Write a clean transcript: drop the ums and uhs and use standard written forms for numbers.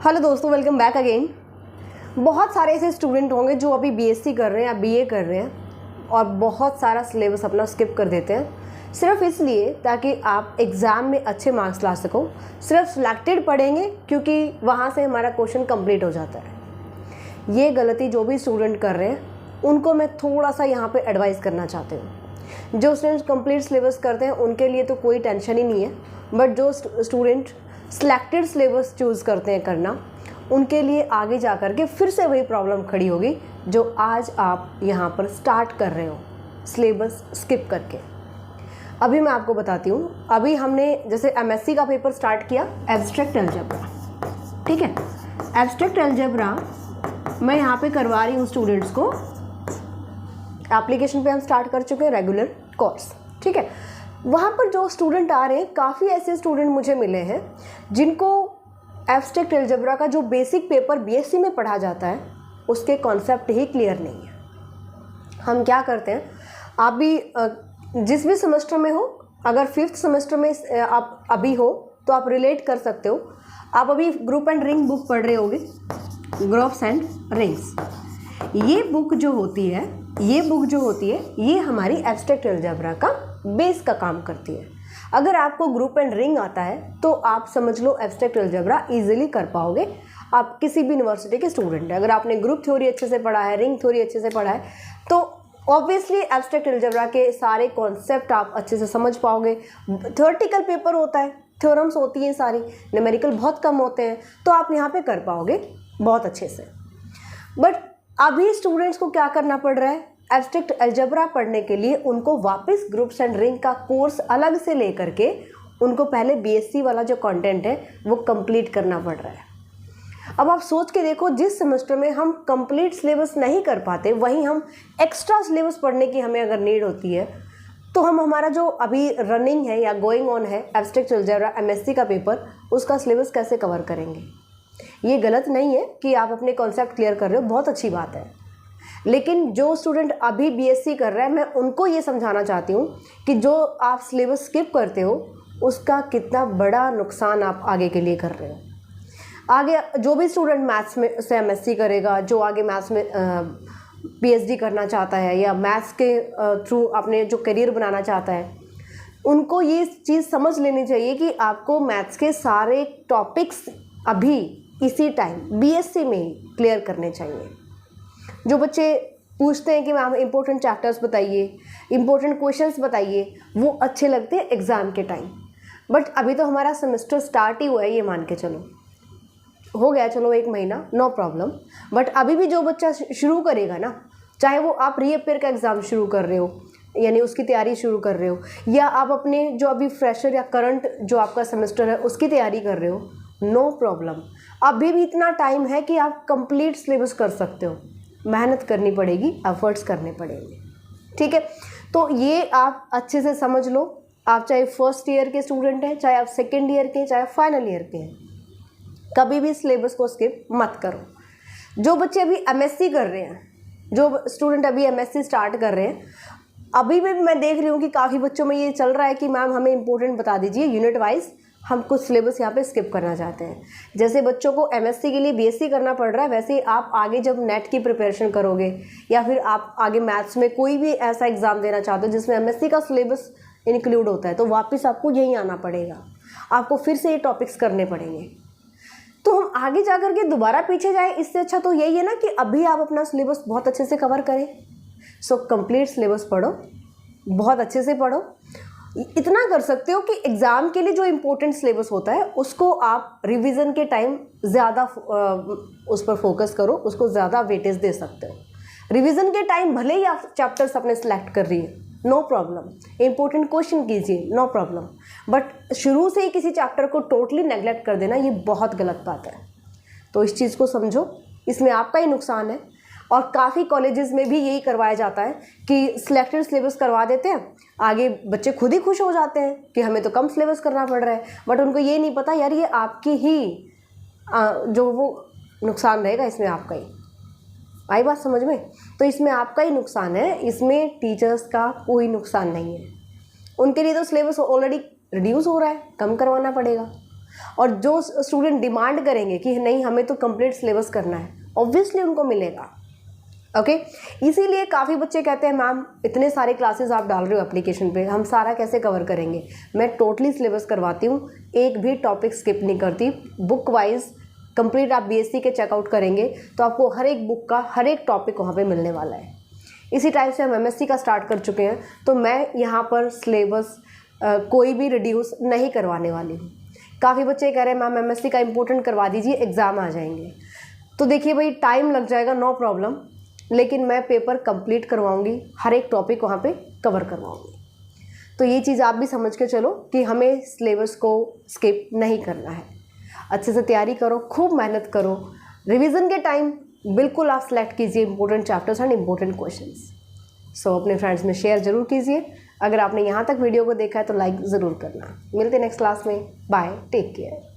Hello दोस्तों, welcome back again. बहुत सारे ऐसे स्टूडेंट होंगे जो अभी बीएससी कर रहे हैं या बीए कर रहे हैं और बहुत सारा सिलेबस अपना स्किप कर देते हैं सिर्फ इसलिए ताकि आप एग्ज़ाम में अच्छे मार्क्स ला सको। सिर्फ सिलेक्टेड पढ़ेंगे क्योंकि वहाँ से हमारा क्वेश्चन कंप्लीट हो जाता है। ये गलती जो भी स्टूडेंट कर रहे हैं उनको मैं थोड़ा सा यहाँ पे एडवाइस करना चाहती हूँ। जो स्टूडेंट कंप्लीट सिलेबस करते हैं उनके लिए तो कोई टेंशन ही नहीं है, बट जो स्टूडेंट सिलेक्टेड सिलेबस चूज़ करते हैं करना, उनके लिए आगे जा कर के फिर से वही प्रॉब्लम खड़ी होगी जो आज आप यहाँ पर स्टार्ट कर रहे हो सिलेबस स्किप करके। अभी मैं आपको बताती हूँ, अभी हमने जैसे एमएससी का पेपर स्टार्ट किया एब्स्ट्रैक्ट अलजेब्रा, ठीक है। एब्स्ट्रैक्ट अलजेब्रा मैं यहाँ पे करवा रही हूँ स्टूडेंट्स को। एप्लीकेशन पे हम स्टार्ट कर चुके हैं रेगुलर कोर्स, ठीक है। वहाँ पर जो स्टूडेंट आ रहे हैं, काफ़ी ऐसे स्टूडेंट मुझे मिले हैं जिनको एब्स्ट्रैक्ट अलजेब्रा का जो बेसिक पेपर बीएससी में पढ़ा जाता है उसके कॉन्सेप्ट ही क्लियर नहीं है। हम क्या करते हैं, आप भी जिस भी सेमेस्टर में हो, अगर 5th सेमेस्टर में आप अभी हो तो आप रिलेट कर सकते हो। आप अभी ग्रुप एंड रिंग बुक पढ़ रहे होगे, ग्रुप्स एंड रिंग्स। ये बुक जो होती है ये हमारी एब्स्ट्रैक्ट अलजेब्रा का बेस का काम करती है। अगर आपको ग्रुप एंड रिंग आता है तो आप समझ लो एब्स्ट्रैक्ट अलजेब्रा इजीली कर पाओगे। आप किसी भी यूनिवर्सिटी के स्टूडेंट हैं, अगर आपने ग्रुप थ्योरी अच्छे से पढ़ा है, रिंग थ्योरी अच्छे से पढ़ा है, तो ऑब्वियसली एब्स्ट्रैक्ट अलजेब्रा के सारे कॉन्सेप्ट आप अच्छे से समझ पाओगे। थ्योरेटिकल पेपर होता है, थ्योरम्स होती हैं सारी, न्यूमेरिकल बहुत कम होते हैं, तो आप यहाँ पे कर पाओगे बहुत अच्छे से। बट अभी स्टूडेंट्स को क्या करना पड़ रहा है, एब्स्ट्रैक्ट अलजेब्रा पढ़ने के लिए उनको वापस ग्रुप्स एंड रिंग का कोर्स अलग से लेकर के उनको पहले बीएससी वाला जो कंटेंट है वो कंप्लीट करना पड़ रहा है। अब आप सोच के देखो, जिस सेमेस्टर में हम कंप्लीट सिलेबस नहीं कर पाते वहीं हम एक्स्ट्रा सिलेबस पढ़ने की हमें अगर नीड होती है तो हम हमारा जो अभी रनिंग है या गोइंग ऑन है एब्स्ट्रैक्ट अलजेब्रा एमएससी का पेपर, उसका सिलेबस कैसे कवर करेंगे। ये गलत नहीं है कि आप अपने कॉन्सेप्ट क्लियर कर रहे हो, बहुत अच्छी बात है, लेकिन जो स्टूडेंट अभी बीएससी कर रहा है मैं उनको ये समझाना चाहती हूँ कि जो आप सिलेबस स्किप करते हो उसका कितना बड़ा नुकसान आप आगे के लिए कर रहे हो। आगे जो भी स्टूडेंट मैथ्स में से एमएससी करेगा, जो आगे मैथ्स में पीएचडी करना चाहता है या मैथ्स के थ्रू अपने जो करियर बनाना चाहता है, उनको ये चीज़ समझ लेनी चाहिए कि आपको मैथ्स के सारे टॉपिक्स अभी इसी टाइम बीएससी में ही क्लियर करने चाहिए। जो बच्चे पूछते हैं कि मैम इंपॉर्टेंट चैप्टर्स बताइए, इंपॉर्टेंट क्वेश्चंस बताइए, वो अच्छे लगते हैं एग्ज़ाम के टाइम। बट अभी तो हमारा सेमेस्टर स्टार्ट ही हुआ है, ये मान के चलो, हो गया चलो 1 महीना, नो प्रॉब्लम। बट अभी भी जो बच्चा शुरू करेगा ना, चाहे वो आप रीअपेयर का एग्ज़ाम शुरू कर रहे हो यानी उसकी तैयारी शुरू कर रहे हो, या आप अपने जो अभी फ्रेशर या करंट जो आपका सेमेस्टर है उसकी तैयारी कर रहे हो, नो प्रॉब्लम। अभी भी इतना टाइम है कि आप कंप्लीट सिलेबस कर सकते हो। मेहनत करनी पड़ेगी, एफर्ट्स करने पड़ेंगे, ठीक है। तो ये आप अच्छे से समझ लो। आप चाहे फर्स्ट ईयर के स्टूडेंट हैं, चाहे आप सेकेंड ईयर के, चाहे फाइनल ईयर के हैं, कभी भी सिलेबस को स्किप मत करो। जो बच्चे अभी एमएससी कर रहे हैं, जो स्टूडेंट अभी एमएससी स्टार्ट कर रहे हैं, अभी भी मैं देख रही हूँ कि काफ़ी बच्चों में ये चल रहा है कि मैम हमें इंपॉर्टेंट बता दीजिए यूनिट वाइज, हम कुछ सिलेबस यहाँ पे स्किप करना चाहते हैं। जैसे बच्चों को एमएससी के लिए बीएससी करना पड़ रहा है, वैसे ही आप आगे जब नेट की प्रिपरेशन करोगे या फिर आप आगे मैथ्स में कोई भी ऐसा एग्ज़ाम देना चाहते हो जिसमें एमएससी का सिलेबस इंक्लूड होता है, तो वापस आपको यहीं आना पड़ेगा, आपको फिर से ये टॉपिक्स करने पड़ेंगे। तो हम आगे जा कर के दोबारा पीछे जाए, इससे अच्छा तो यही है ना कि अभी आप अपना सिलेबस बहुत अच्छे से कवर करें। सो कंप्लीट सिलेबस पढ़ो, बहुत अच्छे से पढ़ो। इतना कर सकते हो कि एग्ज़ाम के लिए जो इम्पोर्टेंट सिलेबस होता है उसको आप रिवीजन के टाइम ज़्यादा उस पर फोकस करो, उसको ज़्यादा वेटेज दे सकते हो। रिवीजन के टाइम भले ही आप चैप्टर्स अपने सेलेक्ट कर रही है, नो प्रॉब्लम, इम्पोर्टेंट क्वेश्चन कीजिए, नो प्रॉब्लम, बट शुरू से ही किसी चैप्टर को टोटली नेगलेक्ट कर देना ये बहुत गलत बात है। तो इस चीज़ को समझो, इसमें आपका ही नुकसान है। और काफ़ी कॉलेजेस में भी यही करवाया जाता है कि सिलेक्टेड सिलेबस करवा देते हैं, आगे बच्चे खुद ही खुश हो जाते हैं कि हमें तो कम सिलेबस करना पड़ रहा है, बट उनको ये नहीं पता यार ये आपकी ही जो वो नुकसान रहेगा, इसमें आपका ही। आई बात समझ में? तो इसमें आपका ही नुकसान है, इसमें टीचर्स का कोई नुकसान नहीं है। उनके लिए तो सिलेबस ऑलरेडी रिड्यूस हो रहा है, कम करवाना पड़ेगा। और जो स्टूडेंट डिमांड करेंगे कि नहीं हमें तो कंप्लीट सिलेबस करना है, ऑब्वियसली उनको मिलेगा। ओके इसीलिए काफ़ी बच्चे कहते हैं मैम इतने सारे क्लासेस आप डाल रहे हो एप्लीकेशन पे, हम सारा कैसे कवर करेंगे। मैं टोटली सिलेबस करवाती हूँ, एक भी टॉपिक स्किप नहीं करती, बुक वाइज कंप्लीट। आप बीएससी के चेकआउट करेंगे तो आपको हर एक बुक का हर एक टॉपिक वहाँ पे मिलने वाला है। इसी टाइप से हम एमएससी का स्टार्ट कर चुके हैं, तो मैं यहाँ पर सिलेबस कोई भी रिड्यूस नहीं करवाने वाली हूँ। काफ़ी बच्चे कह रहे हैं मैम एमएससी का इम्पोर्टेंट करवा दीजिए, एग्ज़ाम आ जाएंगे। तो देखिए भाई टाइम लग जाएगा, नो प्रॉब्लम, लेकिन मैं पेपर कंप्लीट करवाऊंगी, हर एक टॉपिक वहाँ पे कवर करवाऊंगी। तो ये चीज़ आप भी समझ के चलो कि हमें सिलेबस को स्किप नहीं करना है। अच्छे से तैयारी करो, खूब मेहनत करो, रिवीजन के टाइम बिल्कुल आप सेलेक्ट कीजिए important chapters and important questions. So अपने फ्रेंड्स में शेयर ज़रूर कीजिए। अगर आपने यहाँ तक वीडियो को देखा है तो लाइक ज़रूर करना। मिलते हैं नेक्स्ट क्लास में, बाय, टेक केयर।